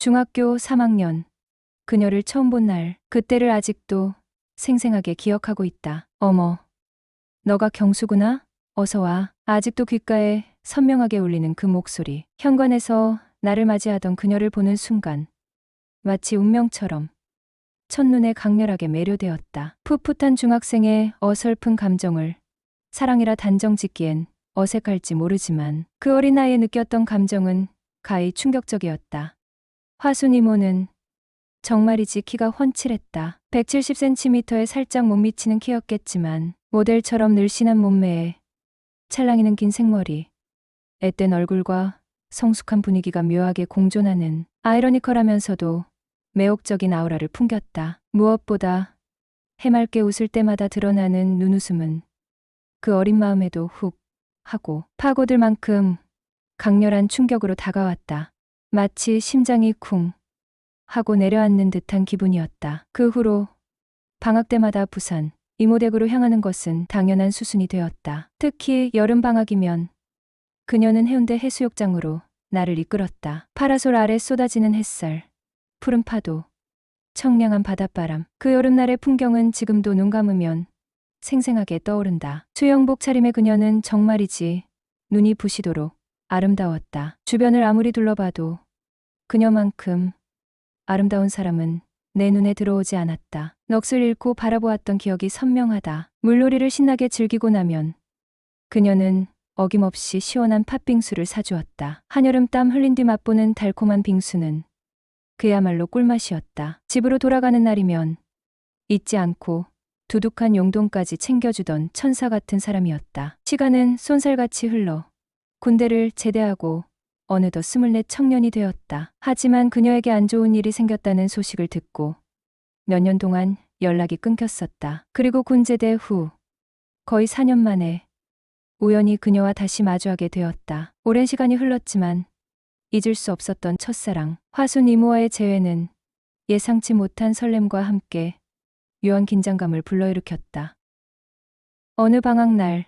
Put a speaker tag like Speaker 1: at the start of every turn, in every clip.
Speaker 1: 중학교 3학년. 그녀를 처음 본 날, 그때를 아직도 생생하게 기억하고 있다. 어머, 너가 경수구나? 어서 와. 아직도 귓가에 선명하게 울리는 그 목소리. 현관에서 나를 맞이하던 그녀를 보는 순간, 마치 운명처럼 첫눈에 강렬하게 매료되었다. 풋풋한 중학생의 어설픈 감정을 사랑이라 단정 짓기엔 어색할지 모르지만 그 어린 나이에 느꼈던 감정은 가히 충격적이었다. 화순 이모는 정말이지 키가 훤칠했다. 170cm에 살짝 못 미치는 키였겠지만 모델처럼 늘씬한 몸매에 찰랑이는 긴 생머리, 앳된 얼굴과 성숙한 분위기가 묘하게 공존하는 아이러니컬하면서도 매혹적인 아우라를 풍겼다. 무엇보다 해맑게 웃을 때마다 드러나는 눈웃음은 그 어린 마음에도 훅 하고 파고들 만큼 강렬한 충격으로 다가왔다. 마치 심장이 쿵 하고 내려앉는 듯한 기분이었다. 그 후로 방학 때마다 부산, 이모댁으로 향하는 것은 당연한 수순이 되었다. 특히 여름 방학이면 그녀는 해운대 해수욕장으로 나를 이끌었다. 파라솔 아래 쏟아지는 햇살, 푸른 파도, 청량한 바닷바람. 그 여름날의 풍경은 지금도 눈 감으면 생생하게 떠오른다. 수영복 차림의 그녀는 정말이지 눈이 부시도록 아름다웠다. 주변을 아무리 둘러봐도 그녀만큼 아름다운 사람은 내 눈에 들어오지 않았다. 넋을 잃고 바라보았던 기억이 선명하다. 물놀이를 신나게 즐기고 나면 그녀는 어김없이 시원한 팥빙수를 사주었다. 한여름 땀 흘린 뒤 맛보는 달콤한 빙수는 그야말로 꿀맛이었다. 집으로 돌아가는 날이면 잊지 않고 두둑한 용돈까지 챙겨주던 천사 같은 사람이었다. 시간은 쏜살같이 흘러 군대를 제대하고 어느덧 24 청년이 되었다. 하지만 그녀에게 안 좋은 일이 생겼다는 소식을 듣고 몇 년 동안 연락이 끊겼었다. 그리고 군 제대 후 거의 4년 만에 우연히 그녀와 다시 마주하게 되었다. 오랜 시간이 흘렀지만 잊을 수 없었던 첫사랑. 화순 이모와의 재회는 예상치 못한 설렘과 함께 묘한 긴장감을 불러일으켰다. 어느 방학날,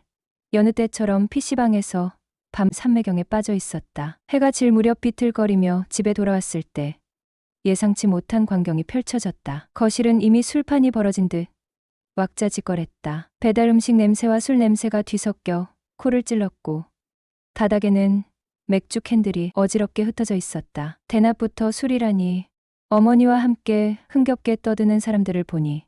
Speaker 1: 여느 때처럼 PC방에서 밤 삼매경에 빠져 있었다. 해가 질 무렵 비틀거리며 집에 돌아왔을 때 예상치 못한 광경이 펼쳐졌다. 거실은 이미 술판이 벌어진 듯 왁자지껄했다. 배달 음식 냄새와 술 냄새가 뒤섞여 코를 찔렀고 바닥에는 맥주 캔들이 어지럽게 흩어져 있었다. 대낮부터 술이라니. 어머니와 함께 흥겹게 떠드는 사람들을 보니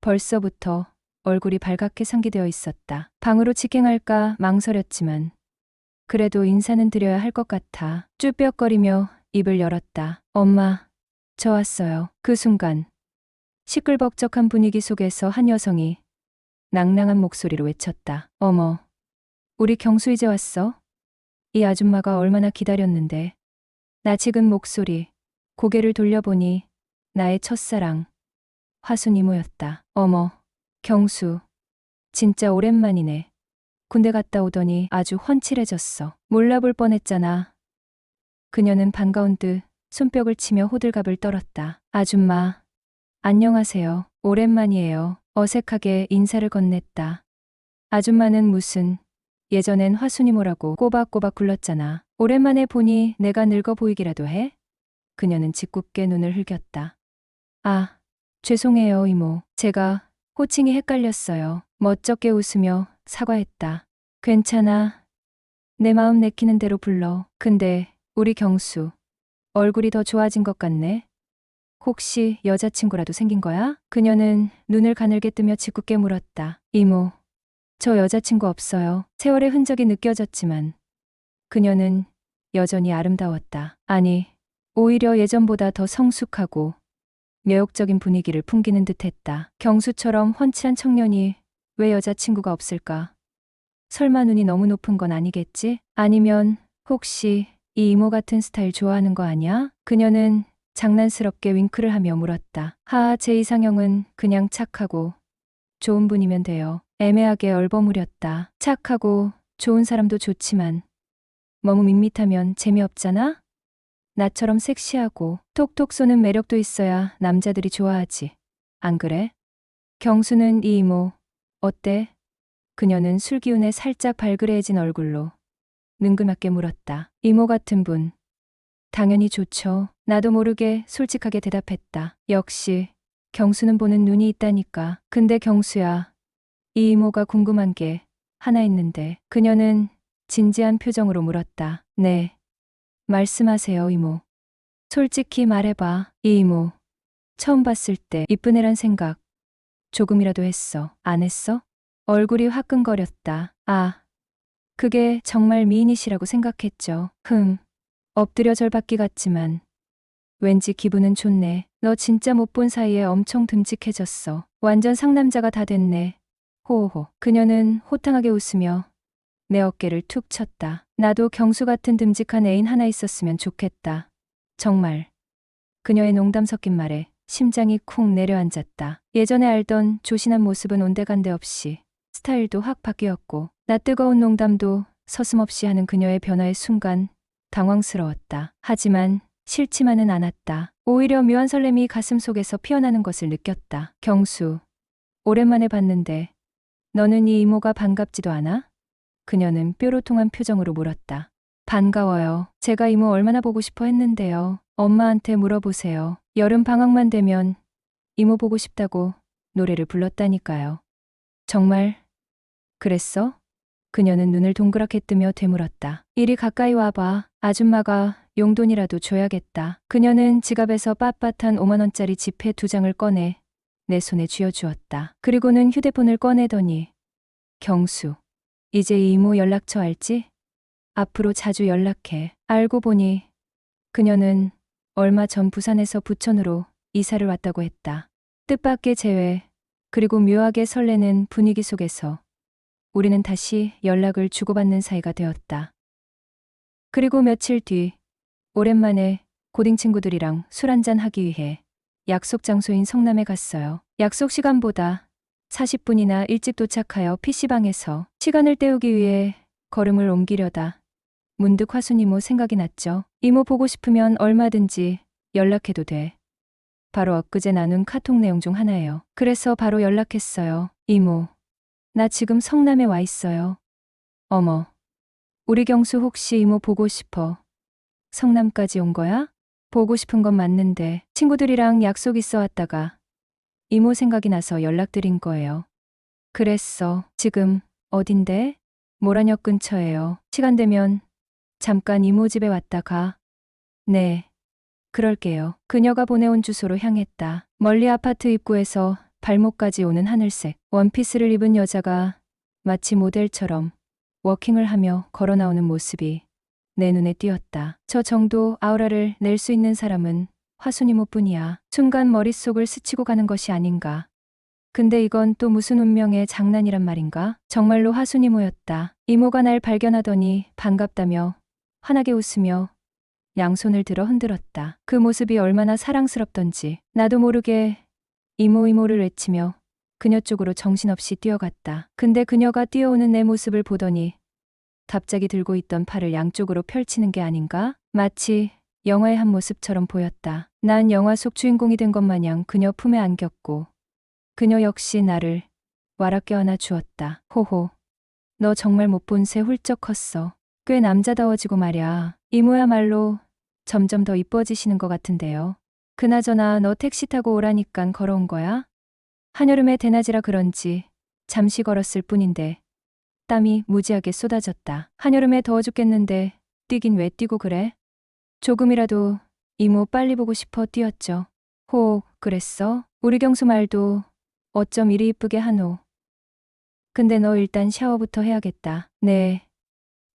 Speaker 1: 벌써부터 얼굴이 발갛게 상기되어 있었다. 방으로 직행할까 망설였지만 그래도 인사는 드려야 할 것 같아 쭈뼛거리며 입을 열었다. 엄마, 저 왔어요. 그 순간 시끌벅적한 분위기 속에서 한 여성이 낭낭한 목소리로 외쳤다. 어머, 우리 경수 이제 왔어? 이 아줌마가 얼마나 기다렸는데. 나 지금 목소리, 고개를 돌려보니 나의 첫사랑, 화순 이모였다. 어머, 경수, 진짜 오랜만이네. 군대 갔다 오더니 아주 훤칠해졌어. 몰라볼 뻔했잖아. 그녀는 반가운 듯 손뼉을 치며 호들갑을 떨었다. 아줌마, 안녕하세요. 오랜만이에요. 어색하게 인사를 건넸다. 아줌마는 무슨, 예전엔 화순 이모라고 꼬박꼬박 굴렀잖아. 오랜만에 보니 내가 늙어 보이기라도 해? 그녀는 짓궂게 눈을 흘겼다. 아, 죄송해요 이모. 제가 호칭이 헷갈렸어요. 멋쩍게 웃으며 사과했다. 괜찮아. 내 마음 내키는 대로 불러. 근데 우리 경수 얼굴이 더 좋아진 것 같네. 혹시 여자친구라도 생긴 거야? 그녀는 눈을 가늘게 뜨며 짓궂게 물었다. 이모, 저 여자친구 없어요. 세월의 흔적이 느껴졌지만 그녀는 여전히 아름다웠다. 아니, 오히려 예전보다 더 성숙하고 매혹적인 분위기를 풍기는 듯했다. 경수처럼 훤칠한 청년이 왜 여자친구가 없을까? 설마 눈이 너무 높은 건 아니겠지? 아니면 혹시 이 이모 같은 스타일 좋아하는 거 아니야? 그녀는 장난스럽게 윙크를 하며 물었다. 제 이상형은 그냥 착하고 좋은 분이면 돼요. 애매하게 얼버무렸다. 착하고 좋은 사람도 좋지만 너무 밋밋하면 재미없잖아? 나처럼 섹시하고 톡톡 쏘는 매력도 있어야 남자들이 좋아하지. 안 그래? 경수는 이 이모, 어때? 그녀는 술 기운에 살짝 발그레해진 얼굴로 능글맞게 물었다. 이모 같은 분, 당연히 좋죠. 나도 모르게 솔직하게 대답했다. 역시 경수는 보는 눈이 있다니까. 근데 경수야, 이 이모가 궁금한 게 하나 있는데. 그녀는 진지한 표정으로 물었다. 네, 말씀하세요, 이모. 솔직히 말해봐. 이 이모, 처음 봤을 때 이쁜 애란 생각 조금이라도 했어? 안 했어? 얼굴이 화끈거렸다. 아, 그게 정말 미인이시라고 생각했죠. 엎드려 절받기 같지만 왠지 기분은 좋네. 너 진짜 못 본 사이에 엄청 듬직해졌어. 완전 상남자가 다 됐네. 호호호. 그녀는 호탕하게 웃으며 내 어깨를 툭 쳤다. 나도 경수 같은 듬직한 애인 하나 있었으면 좋겠다. 정말. 그녀의 농담 섞인 말에 심장이 쿵 내려앉았다. 예전에 알던 조신한 모습은 온데간데 없이 스타일도 확 바뀌었고 나 뜨거운 농담도 서슴없이 하는 그녀의 변화의 순간 당황스러웠다. 하지만 싫지만은 않았다. 오히려 묘한 설렘이 가슴 속에서 피어나는 것을 느꼈다. 경수, 오랜만에 봤는데 너는 이 이모가 반갑지도 않아? 그녀는 뾰로통한 표정으로 물었다. 반가워요. 제가 이모 얼마나 보고 싶어 했는데요. 엄마한테 물어보세요. 여름 방학만 되면 이모 보고 싶다고 노래를 불렀다니까요. 정말 그랬어? 그녀는 눈을 동그랗게 뜨며 되물었다. 이리 가까이 와봐. 아줌마가 용돈이라도 줘야겠다. 그녀는 지갑에서 빳빳한 5만 원짜리 지폐 2장을 꺼내 내 손에 쥐어주었다. 그리고는 휴대폰을 꺼내더니 경수, 이제 이 이모 연락처 알지? 앞으로 자주 연락해. 알고 보니 그녀는 얼마 전 부산에서 부천으로 이사를 왔다고 했다. 뜻밖의 재회, 그리고 묘하게 설레는 분위기 속에서 우리는 다시 연락을 주고받는 사이가 되었다. 그리고 며칠 뒤, 오랜만에 고딩 친구들이랑 술 한잔 하기 위해 약속 장소인 성남에 갔어요. 약속 시간보다 40분이나 일찍 도착하여 PC방에서 시간을 때우기 위해 걸음을 옮기려다 문득 화순 이모 생각이 났죠. 이모 보고 싶으면 얼마든지 연락해도 돼. 바로 엊그제 나눈 카톡 내용 중 하나예요. 그래서 바로 연락했어요. 이모, 나 지금 성남에 와 있어요. 어머, 우리 경수 혹시 이모 보고 싶어? 성남까지 온 거야? 보고 싶은 건 맞는데 친구들이랑 약속 있어 왔다가 이모 생각이 나서 연락드린 거예요. 그랬어. 지금 어딘데? 모란역 근처예요. 시간 되면 잠깐 이모 집에 왔다 가. 네, 그럴게요. 그녀가 보내온 주소로 향했다. 멀리 아파트 입구에서 발목까지 오는 하늘색 원피스를 입은 여자가 마치 모델처럼 워킹을 하며 걸어 나오는 모습이 내 눈에 띄었다. 저 정도 아우라를 낼 수 있는 사람은 화순 이모뿐이야. 순간 머릿속을 스치고 가는 것이 아닌가. 근데 이건 또 무슨 운명의 장난이란 말인가? 정말로 화순 이모였다. 이모가 날 발견하더니 반갑다며 환하게 웃으며 양손을 들어 흔들었다. 그 모습이 얼마나 사랑스럽던지 나도 모르게 이모 이모를 외치며 그녀 쪽으로 정신없이 뛰어갔다. 근데 그녀가 뛰어오는 내 모습을 보더니 갑자기 들고 있던 팔을 양쪽으로 펼치는 게 아닌가? 마치 영화의 한 모습처럼 보였다. 난 영화 속 주인공이 된 것 마냥 그녀 품에 안겼고 그녀 역시 나를 와랍게 안아 주었다. 호호, 너 정말 못 본 새 훌쩍 컸어. 꽤 남자다워지고 말야. 이모야말로 점점 더 이뻐지시는 것 같은데요. 그나저나 너 택시 타고 오라니깐 걸어온 거야? 한여름에 대낮이라 그런지 잠시 걸었을 뿐인데 땀이 무지하게 쏟아졌다. 한여름에 더워 죽겠는데 뛰긴 왜 뛰고 그래? 조금이라도 이모 빨리 보고 싶어 뛰었죠. 호, 그랬어? 우리 경수 말도 어쩜 이리 이쁘게 하노. 근데 너 일단 샤워부터 해야겠다. 네.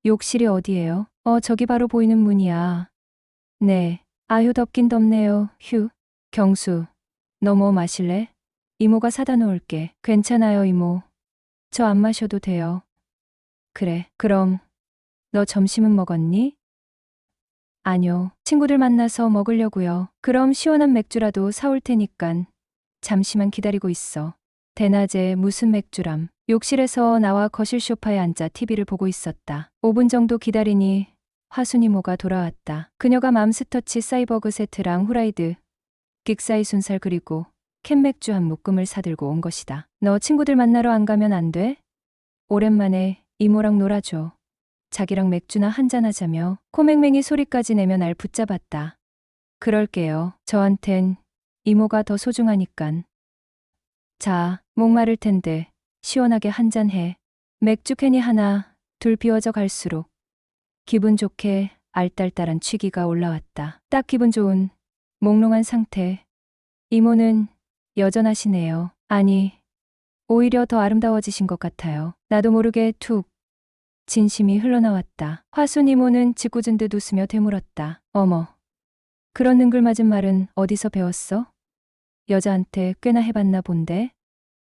Speaker 1: 욕실이 어디예요? 저기 바로 보이는 문이야. 네. 아휴 덥긴 덥네요. 휴. 경수, 너 뭐 마실래? 이모가 사다 놓을게. 괜찮아요 이모. 저 안 마셔도 돼요. 그래. 그럼 너 점심은 먹었니? 아뇨. 친구들 만나서 먹으려고요. 그럼 시원한 맥주라도 사올 테니깐 잠시만 기다리고 있어. 대낮에 무슨 맥주람. 욕실에서 나와 거실 소파에 앉아 TV를 보고 있었다. 5분 정도 기다리니 화순 이모가 돌아왔다. 그녀가 맘스터치 사이버그 세트랑 후라이드, 긱사이 순살 그리고 캔맥주 한 묶음을 사들고 온 것이다. 너 친구들 만나러 안 가면 안 돼? 오랜만에 이모랑 놀아줘. 자기랑 맥주나 한잔하자며 코맹맹이 소리까지 내며 날 붙잡았다. 그럴게요. 저한텐 이모가 더 소중하니깐. 자, 목마를 텐데 시원하게 한잔해. 맥주 캔이 하나, 둘 비워져 갈수록 기분 좋게 알딸딸한 취기가 올라왔다. 딱 기분 좋은 몽롱한 상태. 이모는 여전하시네요. 아니, 오히려 더 아름다워지신 것 같아요. 나도 모르게 툭 진심이 흘러나왔다. 화순 이모는 짓궂은 듯 웃으며 되물었다. 어머, 그런 능글맞은 말은 어디서 배웠어? 여자한테 꽤나 해봤나 본데?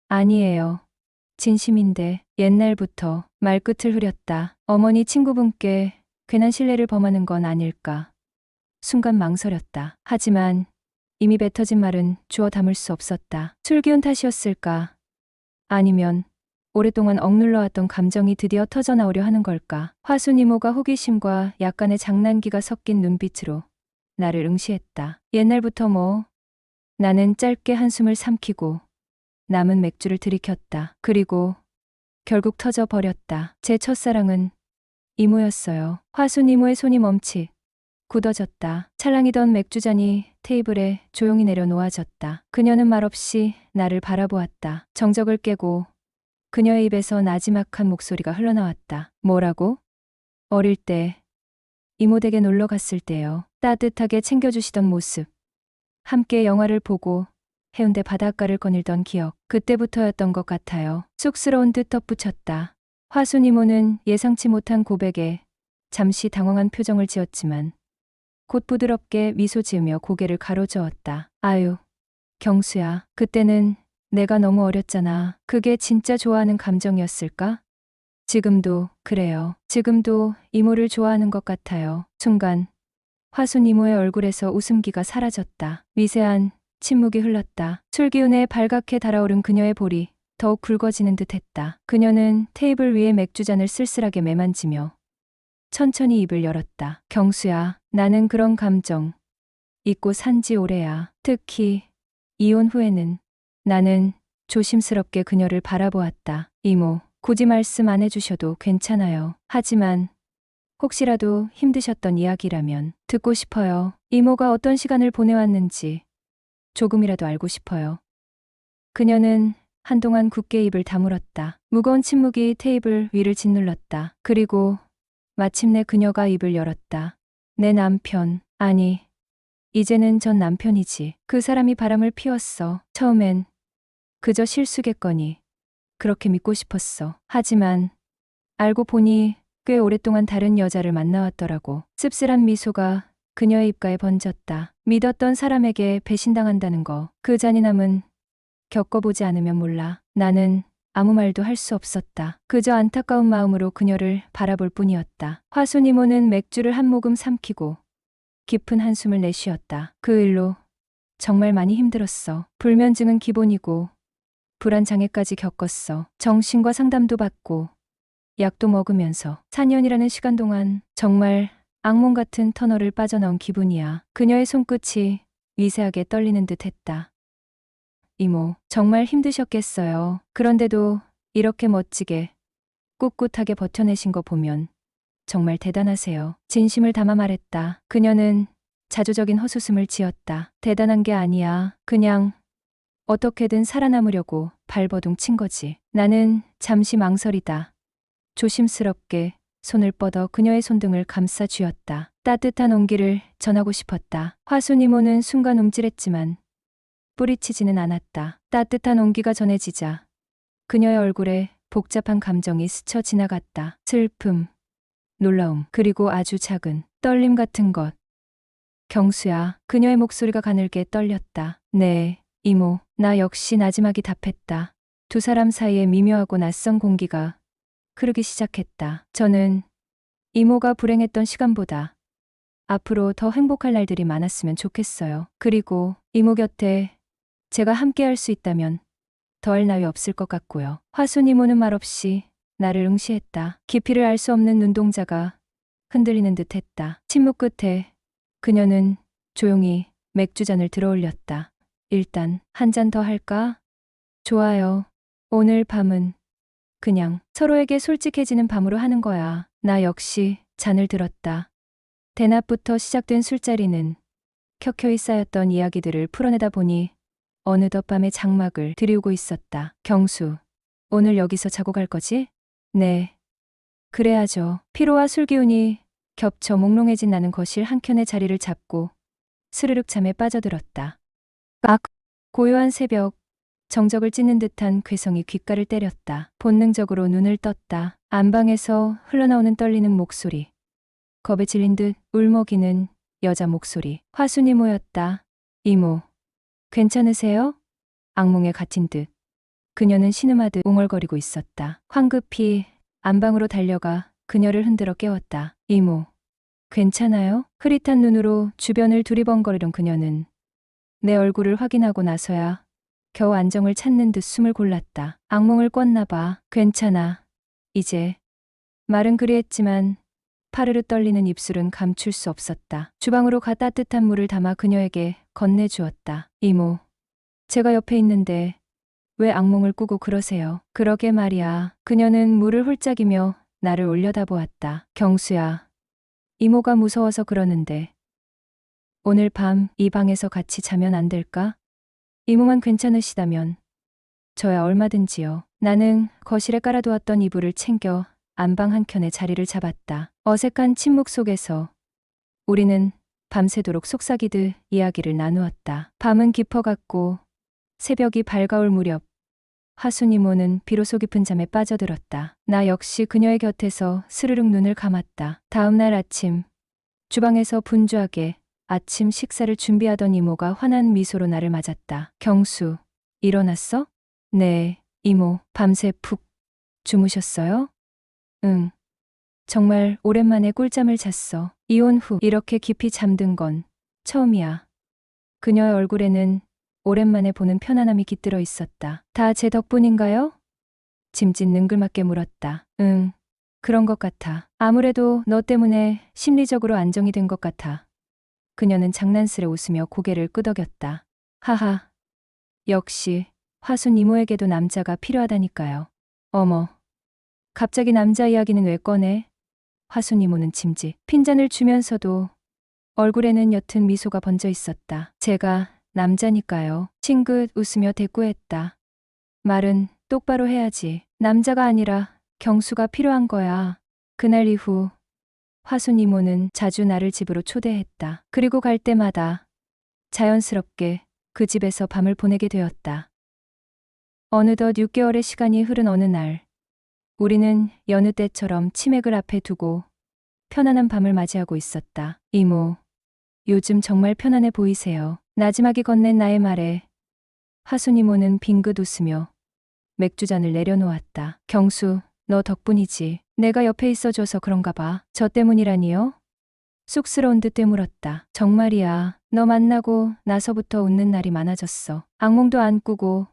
Speaker 1: 아니에요. 진심인데 옛날부터 말끝을 흐렸다. 어머니 친구분께 괜한 신뢰를 범하는 건 아닐까. 순간 망설였다. 하지만 이미 뱉어진 말은 주워 담을 수 없었다. 술 기운 탓이었을까? 아니면 오랫동안 억눌러왔던 감정이 드디어 터져나오려 하는 걸까? 화순 이모가 호기심과 약간의 장난기가 섞인 눈빛으로 나를 응시했다. 옛날부터 뭐. 나는 짧게 한숨을 삼키고 남은 맥주를 들이켰다. 그리고 결국 터져버렸다. 제 첫사랑은 이모였어요. 화순 이모의 손이 멈칫 굳어졌다. 찰랑이던 맥주잔이 테이블에 조용히 내려놓아졌다. 그녀는 말없이 나를 바라보았다. 정적을 깨고 그녀의 입에서 나지막한 목소리가 흘러나왔다. 뭐라고? 어릴 때 이모 댁에 놀러 갔을 때요. 따뜻하게 챙겨주시던 모습. 함께 영화를 보고 해운대 바닷가를 거닐던 기억. 그때부터였던 것 같아요. 쑥스러운 듯 덧붙였다. 화순 이모는 예상치 못한 고백에 잠시 당황한 표정을 지었지만 곧 부드럽게 미소 지으며 고개를 가로저었다. 아유, 경수야. 그때는 내가 너무 어렸잖아. 그게 진짜 좋아하는 감정이었을까? 지금도 그래요. 지금도 이모를 좋아하는 것 같아요. 순간 화순 이모의 얼굴에서 웃음기가 사라졌다. 미세한 침묵이 흘렀다. 술기운에 발갛게 달아오른 그녀의 볼이 더욱 굵어지는 듯했다. 그녀는 테이블 위에 맥주잔을 쓸쓸하게 매만지며 천천히 입을 열었다. 경수야, 나는 그런 감정 잊고 산지 오래야. 특히 이혼 후에는. 나는 조심스럽게 그녀를 바라보았다. 이모, 굳이 말씀 안 해주셔도 괜찮아요. 하지만 혹시라도 힘드셨던 이야기라면 듣고 싶어요. 이모가 어떤 시간을 보내왔는지 조금이라도 알고 싶어요. 그녀는 한동안 굳게 입을 다물었다. 무거운 침묵이 테이블 위를 짓눌렀다. 그리고 마침내 그녀가 입을 열었다. 내 남편, 아니, 이제는 전 남편이지. 그 사람이 바람을 피웠어. 처음엔 그저 실수겠거니 그렇게 믿고 싶었어. 하지만 알고 보니 꽤 오랫동안 다른 여자를 만나왔더라고. 씁쓸한 미소가 그녀의 입가에 번졌다. 믿었던 사람에게 배신당한다는 거. 그 잔인함은 겪어보지 않으면 몰라. 나는 아무 말도 할 수 없었다. 그저 안타까운 마음으로 그녀를 바라볼 뿐이었다. 화순 이모는 맥주를 한 모금 삼키고 깊은 한숨을 내쉬었다. 그 일로 정말 많이 힘들었어. 불면증은 기본이고 불안장애까지 겪었어. 정신과 상담도 받고 약도 먹으면서 4년이라는 시간 동안 정말 악몽 같은 터널을 빠져나온 기분이야. 그녀의 손끝이 미세하게 떨리는 듯 했다. 이모, 정말 힘드셨겠어요. 그런데도 이렇게 멋지게 꿋꿋하게 버텨내신 거 보면 정말 대단하세요. 진심을 담아 말했다. 그녀는 자조적인 헛웃음을 지었다. 대단한 게 아니야. 그냥 어떻게든 살아남으려고 발버둥 친 거지. 나는 잠시 망설이다. 조심스럽게 손을 뻗어 그녀의 손등을 감싸 쥐었다. 따뜻한 온기를 전하고 싶었다. 화순 이모는 순간 움찔했지만 뿌리치지는 않았다. 따뜻한 온기가 전해지자 그녀의 얼굴에 복잡한 감정이 스쳐 지나갔다. 슬픔, 놀라움, 그리고 아주 작은 떨림 같은 것. 경수야. 그녀의 목소리가 가늘게 떨렸다. 네, 이모. 나 역시 나지막이 답했다. 두 사람 사이에 미묘하고 낯선 공기가 흐르기 시작했다. 저는 이모가 불행했던 시간보다 앞으로 더 행복할 날들이 많았으면 좋겠어요. 그리고 이모 곁에 제가 함께 할 수 있다면 더할 나위 없을 것 같고요. 화순 이모는 말없이 나를 응시했다. 깊이를 알 수 없는 눈동자가 흔들리는 듯 했다. 침묵 끝에 그녀는 조용히 맥주잔을 들어올렸다. 일단 한 잔 더 할까? 좋아요. 오늘 밤은 그냥 서로에게 솔직해지는 밤으로 하는 거야. 나 역시 잔을 들었다. 대낮부터 시작된 술자리는 켜켜이 쌓였던 이야기들을 풀어내다 보니 어느덧 밤의 장막을 들이우고 있었다. 경수, 오늘 여기서 자고 갈 거지? 네. 그래야죠. 피로와 술기운이 겹쳐 몽롱해진 나는 거실 한켠에 자리를 잡고 스르륵 잠에 빠져들었다. 깍! 고요한 새벽, 정적을 찢는 듯한 괴성이 귓가를 때렸다. 본능적으로 눈을 떴다. 안방에서 흘러나오는 떨리는 목소리. 겁에 질린 듯 울먹이는 여자 목소리. 화순 이모였다. 이모, 괜찮으세요? 악몽에 갇힌 듯 그녀는 신음하듯 웅얼거리고 있었다. 황급히 안방으로 달려가 그녀를 흔들어 깨웠다. 이모, 괜찮아요? 흐릿한 눈으로 주변을 두리번거리던 그녀는 내 얼굴을 확인하고 나서야 겨우 안정을 찾는 듯 숨을 골랐다. 악몽을 꿨나 봐. 괜찮아. 이제. 말은 그리했지만 파르르 떨리는 입술은 감출 수 없었다. 주방으로 가 따뜻한 물을 담아 그녀에게 건네주었다. 이모, 제가 옆에 있는데 왜 악몽을 꾸고 그러세요? 그러게 말이야. 그녀는 물을 홀짝이며 나를 올려다보았다. 경수야, 이모가 무서워서 그러는데 오늘 밤 이 방에서 같이 자면 안 될까? 이모만 괜찮으시다면 저야 얼마든지요. 나는 거실에 깔아두었던 이불을 챙겨 안방 한켠에 자리를 잡았다. 어색한 침묵 속에서 우리는 밤새도록 속삭이듯 이야기를 나누었다. 밤은 깊어갔고 새벽이 밝아올 무렵 화순 이모는 비로소 깊은 잠에 빠져들었다. 나 역시 그녀의 곁에서 스르륵 눈을 감았다. 다음 날 아침, 주방에서 분주하게 아침 식사를 준비하던 이모가 환한 미소로 나를 맞았다. 경수, 일어났어? 네, 이모, 밤새 푹 주무셨어요? 응. 정말 오랜만에 꿀잠을 잤어. 이혼 후 이렇게 깊이 잠든 건 처음이야. 그녀의 얼굴에는 오랜만에 보는 편안함이 깃들어 있었다. 다 제 덕분인가요? 짐짓 능글맞게 물었다. 응, 그런 것 같아. 아무래도 너 때문에 심리적으로 안정이 된 것 같아. 그녀는 장난스레 웃으며 고개를 끄덕였다. 하하. 역시 화순 이모에게도 남자가 필요하다니까요. 어머, 갑자기 남자 이야기는 왜 꺼내? 화순 이모는 짐짓 핀잔을 주면서도 얼굴에는 옅은 미소가 번져 있었다. 제가 남자니까요. 싱긋 웃으며 대꾸했다. 말은 똑바로 해야지. 남자가 아니라 경수가 필요한 거야. 그날 이후 화순 이모는 자주 나를 집으로 초대했다. 그리고 갈 때마다 자연스럽게 그 집에서 밤을 보내게 되었다. 어느덧 6개월의 시간이 흐른 어느 날, 우리는 여느 때처럼 치맥을 앞에 두고 편안한 밤을 맞이하고 있었다. 이모, 요즘 정말 편안해 보이세요. 나지막이 건넨 나의 말에 화순 이모는 빙긋 웃으며 맥주잔을 내려놓았다. 경수, 너 덕분이지. 내가 옆에 있어줘서 그런가 봐. 저 때문이라니요? 쑥스러운 듯 되물었다. 정말이야. 너 만나고 나서부터 웃는 날이 많아졌어. 악몽도 안 꾸고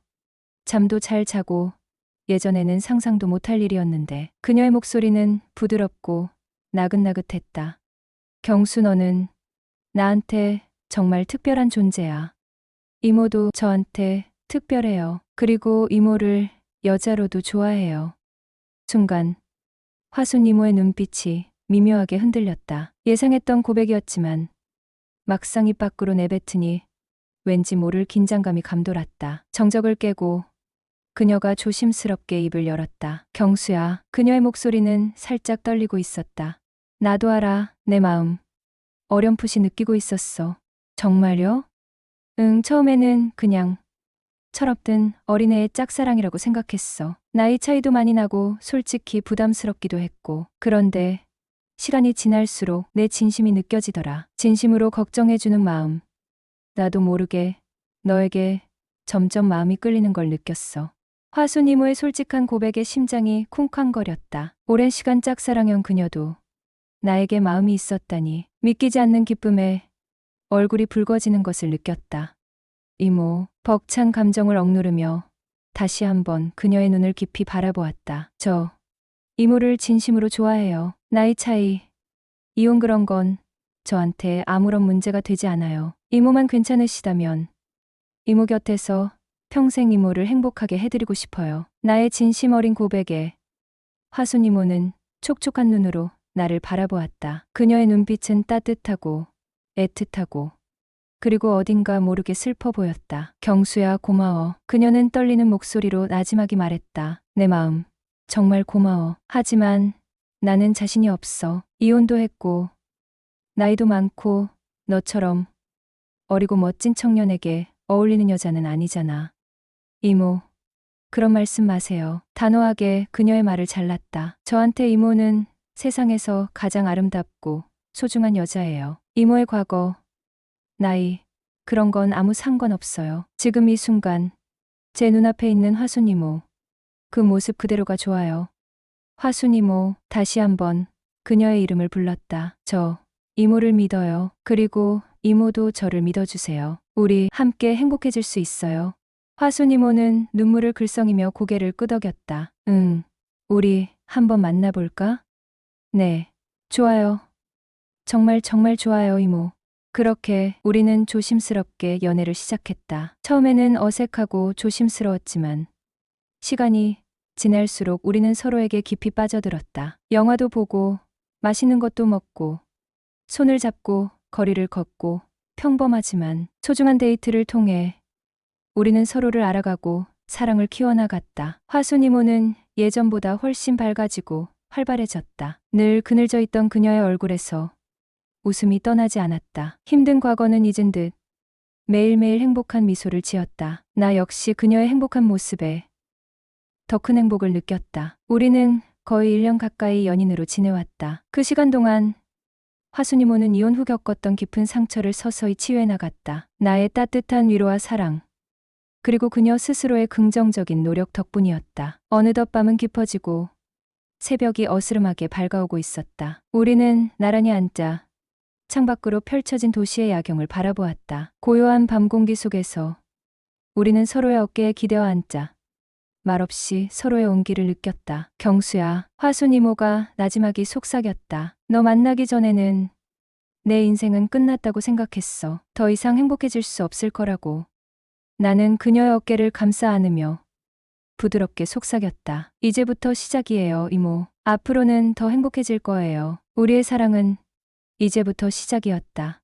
Speaker 1: 잠도 잘 자고 예전에는 상상도 못할 일이었는데. 그녀의 목소리는 부드럽고 나긋나긋했다. 경수, 너는 나한테 정말 특별한 존재야. 이모도 저한테 특별해요. 그리고 이모를 여자로도 좋아해요. 순간 화순 이모의 눈빛이 미묘하게 흔들렸다. 예상했던 고백이었지만 막상 입 밖으로 내뱉으니 왠지 모를 긴장감이 감돌았다. 정적을 깨고 그녀가 조심스럽게 입을 열었다. 경수야. 그녀의 목소리는 살짝 떨리고 있었다. 나도 알아. 내 마음 어렴풋이 느끼고 있었어. 정말요? 응, 처음에는 그냥 철없던 어린애의 짝사랑이라고 생각했어. 나이 차이도 많이 나고 솔직히 부담스럽기도 했고. 그런데 시간이 지날수록 내 진심이 느껴지더라. 진심으로 걱정해주는 마음. 나도 모르게 너에게 점점 마음이 끌리는 걸 느꼈어. 화순 이모의 솔직한 고백에 심장이 쿵쾅거렸다. 오랜 시간 짝사랑한 그녀도 나에게 마음이 있었다니. 믿기지 않는 기쁨에 얼굴이 붉어지는 것을 느꼈다. 이모, 벅찬 감정을 억누르며 다시 한번 그녀의 눈을 깊이 바라보았다. 저 이모를 진심으로 좋아해요. 나이 차이, 이혼 그런 건 저한테 아무런 문제가 되지 않아요. 이모만 괜찮으시다면 이모 곁에서 평생 이모를 행복하게 해드리고 싶어요. 나의 진심 어린 고백에 화순 이모는 촉촉한 눈으로 나를 바라보았다. 그녀의 눈빛은 따뜻하고 애틋하고 그리고 어딘가 모르게 슬퍼 보였다. 경수야, 고마워. 그녀는 떨리는 목소리로 나지막이 말했다. 내 마음 정말 고마워. 하지만 나는 자신이 없어. 이혼도 했고 나이도 많고 너처럼 어리고 멋진 청년에게 어울리는 여자는 아니잖아. 이모, 그런 말씀 마세요. 단호하게 그녀의 말을 잘랐다. 저한테 이모는 세상에서 가장 아름답고 소중한 여자예요. 이모의 과거, 나이, 그런 건 아무 상관없어요. 지금 이 순간 제 눈앞에 있는 화순 이모, 그 모습 그대로가 좋아요. 화순 이모, 다시 한번 그녀의 이름을 불렀다. 저 이모를 믿어요. 그리고 이모도 저를 믿어주세요. 우리 함께 행복해질 수 있어요. 화순 이모는 눈물을 글썽이며 고개를 끄덕였다. 응, 우리 한번 만나볼까? 네, 좋아요. 정말 정말 좋아요, 이모. 그렇게 우리는 조심스럽게 연애를 시작했다. 처음에는 어색하고 조심스러웠지만 시간이 지날수록 우리는 서로에게 깊이 빠져들었다. 영화도 보고 맛있는 것도 먹고 손을 잡고 거리를 걷고 평범하지만 소중한 데이트를 통해 우리는 서로를 알아가고 사랑을 키워나갔다. 화순 이모는 예전보다 훨씬 밝아지고 활발해졌다. 늘 그늘져 있던 그녀의 얼굴에서 웃음이 떠나지 않았다. 힘든 과거는 잊은 듯 매일매일 행복한 미소를 지었다. 나 역시 그녀의 행복한 모습에 더 큰 행복을 느꼈다. 우리는 거의 1년 가까이 연인으로 지내왔다. 그 시간 동안 화순 이모는 이혼 후 겪었던 깊은 상처를 서서히 치유해 나갔다. 나의 따뜻한 위로와 사랑, 그리고 그녀 스스로의 긍정적인 노력 덕분이었다. 어느덧 밤은 깊어지고 새벽이 어스름하게 밝아오고 있었다. 우리는 나란히 앉아 창밖으로 펼쳐진 도시의 야경을 바라보았다. 고요한 밤 공기 속에서 우리는 서로의 어깨에 기대어 앉자 말없이 서로의 온기를 느꼈다. 경수야, 화순 이모가 나지막이 속삭였다. 너 만나기 전에는 내 인생은 끝났다고 생각했어. 더 이상 행복해질 수 없을 거라고. 나는 그녀의 어깨를 감싸 안으며 부드럽게 속삭였다. 이제부터 시작이에요, 이모. 앞으로는 더 행복해질 거예요. 우리의 사랑은 이제부터 시작이었다.